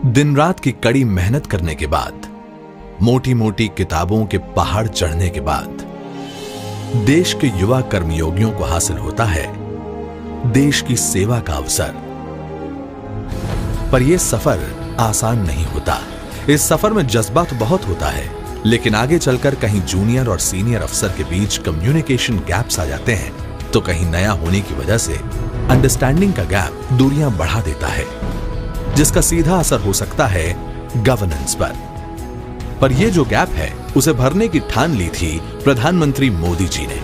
दिन रात की कड़ी मेहनत करने के बाद, मोटी मोटी किताबों के पहाड़ चढ़ने के बाद देश के युवा कर्मयोगियों को हासिल होता है देश की सेवा का अवसर। पर यह सफर आसान नहीं होता। इस सफर में जज्बा तो बहुत होता है, लेकिन आगे चलकर कहीं जूनियर और सीनियर अफसर के बीच कम्युनिकेशन गैप्स आ जाते हैं, तो कहीं नया होने की वजह से अंडरस्टैंडिंग का गैप दूरियां बढ़ा देता है, जिसका सीधा असर हो सकता है गवर्नेंस पर यह जो गैप है उसे भरने की ठान ली थी प्रधानमंत्री मोदी जी ने।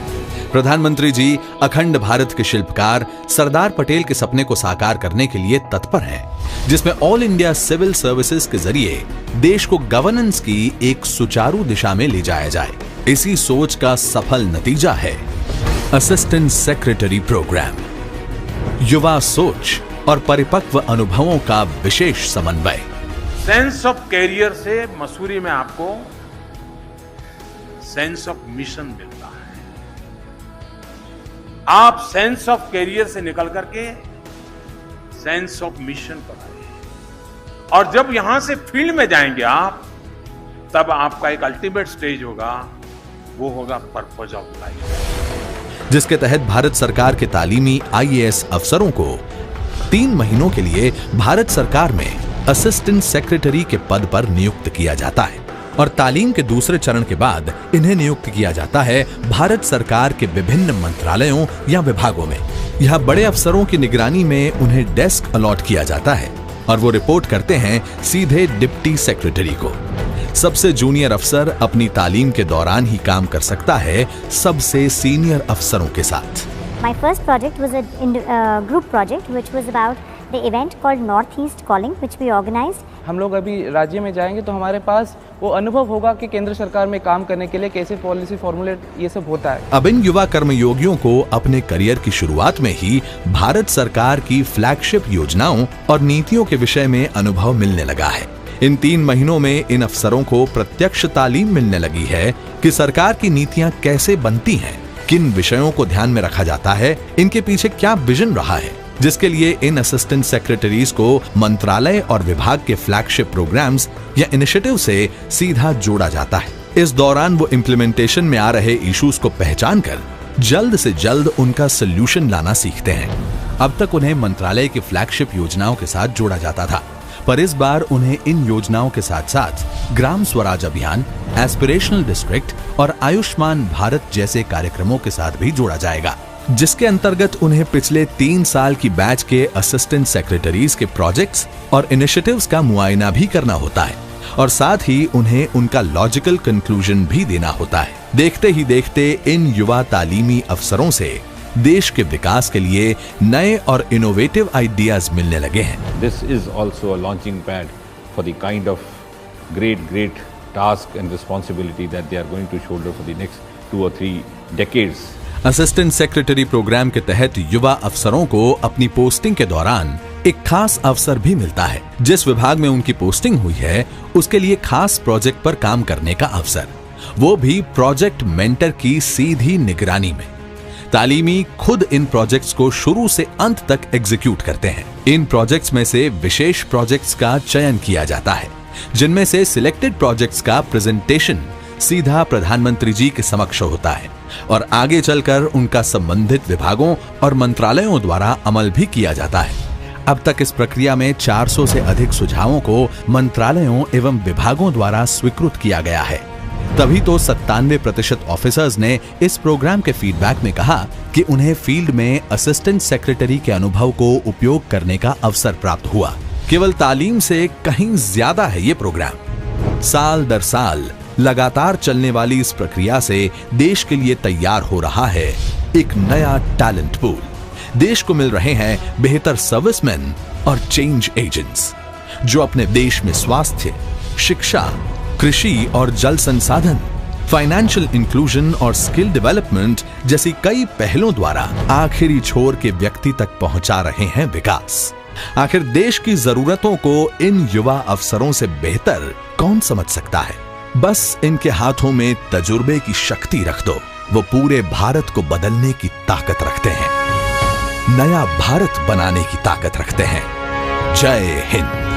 प्रधानमंत्री जी अखंड भारत के शिल्पकार सरदार पटेल के सपने को साकार करने के लिए तत्पर हैं, जिसमें ऑल इंडिया सिविल सर्विसेज के जरिए देश को गवर्नेंस की एक सुचारू दिशा में ले जाया जाए। इसी सोच का सफल नतीजा है असिस्टेंट सेक्रेटरी प्रोग्राम। युवा सोच और परिपक्व अनुभवों का विशेष समन्वय। सेंस ऑफ कैरियर से मसूरी में आपको सेंस ऑफ मिशन मिलता है। आप सेंस ऑफ कैरियर से निकल करके सेंस ऑफ मिशन पर आए, और जब यहां से फील्ड में जाएंगे आप, तब आपका एक अल्टीमेट स्टेज होगा, वो होगा पर्पस ऑफ लाइफ, जिसके तहत भारत सरकार के तालीमी IAS अफसरों को 3 महीनों के लिए भारत सरकार में असिस्टेंट सेक्रेटरी के पद पर नियुक्त किया जाता है, और तालीम के दूसरे चरण के बाद इन्हें नियुक्त किया जाता है भारत सरकार के विभिन्न मंत्रालयों या विभागों में। यह बड़े अफसरों की निगरानी में उन्हें डेस्क अलॉट किया जाता है और वो रिपोर्ट करते हैं सीधे डिप्टी सेक्रेटरी को। सबसे जूनियर अफसर अपनी तालीम के दौरान ही काम कर सकता है सबसे सीनियर अफसरों के साथ। My first project was a group project which was about the event called Northeast Calling which we organized. हम लोग अभी राज्य में जाएंगे तो हमारे पास वो अनुभव होगा कि केंद्र सरकार में काम करने के लिए कैसे पॉलिसी फॉर्मुलेट ये सब होता है। अब इन युवा कर्मयोगियों को अपने करियर की शुरुआत में ही भारत सरकार की फ्लैगशिप योजनाओं और नीतियों के विषय में अनुभव मिलने लगा है। इन 3 महीनों में इन अफसरों को प्रत्यक्ष तालीम मिलने लगी है कि सरकार की नीतियां कैसे बनती हैं, किन विषयों को ध्यान में रखा जाता है, इनके पीछे क्या विजन रहा है, जिसके लिए इन असिस्टेंट सेक्रेटरीज को मंत्रालय और विभाग के फ्लैगशिप प्रोग्राम्स या इनिशिएटिव से सीधा जोड़ा जाता है। इस दौरान वो इम्प्लीमेंटेशन में आ रहे इश्यूज को पहचान कर जल्द से जल्द उनका सोल्यूशन लाना सीखते हैं। अब तक उन्हें मंत्रालय की फ्लैगशिप योजनाओं के साथ जोड़ा जाता था, पर इस बार उन्हें इन योजनाओं के साथ साथ ग्राम स्वराज अभियान, एस्पिरेशनल डिस्ट्रिक्ट और आयुष्मान भारत जैसे कार्यक्रमों के साथ भी जोड़ा जाएगा, जिसके अंतर्गत उन्हें पिछले 3 साल की बैच के असिस्टेंट सेक्रेटरीज के प्रोजेक्ट्स और इनिशिएटिव्स का मुआयना भी करना होता है, और साथ ही उन्हें उनका लॉजिकल कंक्लूजन भी देना होता है। देखते ही देखते इन युवा तालीमी अफसरों से देश के विकास के लिए नए और इनोवेटिव आइडियाज मिलने लगे हैं। This is also a launching pad for the kind of great task and responsibility that they are going to shoulder for the next 2 or 3 decades. Assistant secretary programme के तहत युवा अफसरों को अपनी पोस्टिंग के दौरान एक खास अवसर भी मिलता है। जिस विभाग में उनकी पोस्टिंग हुई है उसके लिए खास प्रोजेक्ट पर काम करने का अवसर, वो भी प्रोजेक्ट मेंटर की सीधी निगरानी में। तालीमी खुद इन प्रोजेक्ट्स को शुरू से अंत तक एग्जीक्यूट करते हैं। इन प्रोजेक्ट्स में से विशेष प्रोजेक्ट्स का चयन किया जाता है, जिनमें से सिलेक्टेड प्रोजेक्ट्स का प्रेजेंटेशन सीधा प्रधानमंत्री जी के समक्ष होता है, और आगे चलकर उनका संबंधित विभागों और मंत्रालयों द्वारा अमल भी किया जाता है। अब तक इस प्रक्रिया में 400 से अधिक सुझावों को मंत्रालयों एवं विभागों द्वारा स्वीकृत किया गया है। तभी तो 97% ऑफिसर्स ने इस प्रोग्राम के फीडबैक में कहा कि उन्हें फील्ड में असिस्टेंट सेक्रेटरी के अनुभव को उपयोग करने का अवसर प्राप्त हुआ। केवल तालीम से कहीं ज्यादा है ये प्रोग्राम। साल दर साल लगातार चलने वाली इस प्रक्रिया से देश के लिए तैयार हो रहा है एक नया टैलेंट पूल। देश को मिल रहे हैं बेहतर सर्विसमैन और चेंज एजेंट्स, जो अपने देश में स्वास्थ्य, शिक्षा, कृषि और जल संसाधन, फाइनेंशियल इंक्लूजन और स्किल डेवलपमेंट जैसी कई पहलों द्वारा आखिरी छोर के व्यक्ति तक पहुंचा रहे हैं विकास। आखिर देश की जरूरतों को इन युवा अफसरों से बेहतर कौन समझ सकता है? बस इनके हाथों में तजुर्बे की शक्ति रख दो, वो पूरे भारत को बदलने की ताकत रखते हैं, नया भारत बनाने की ताकत रखते हैं। जय हिंद।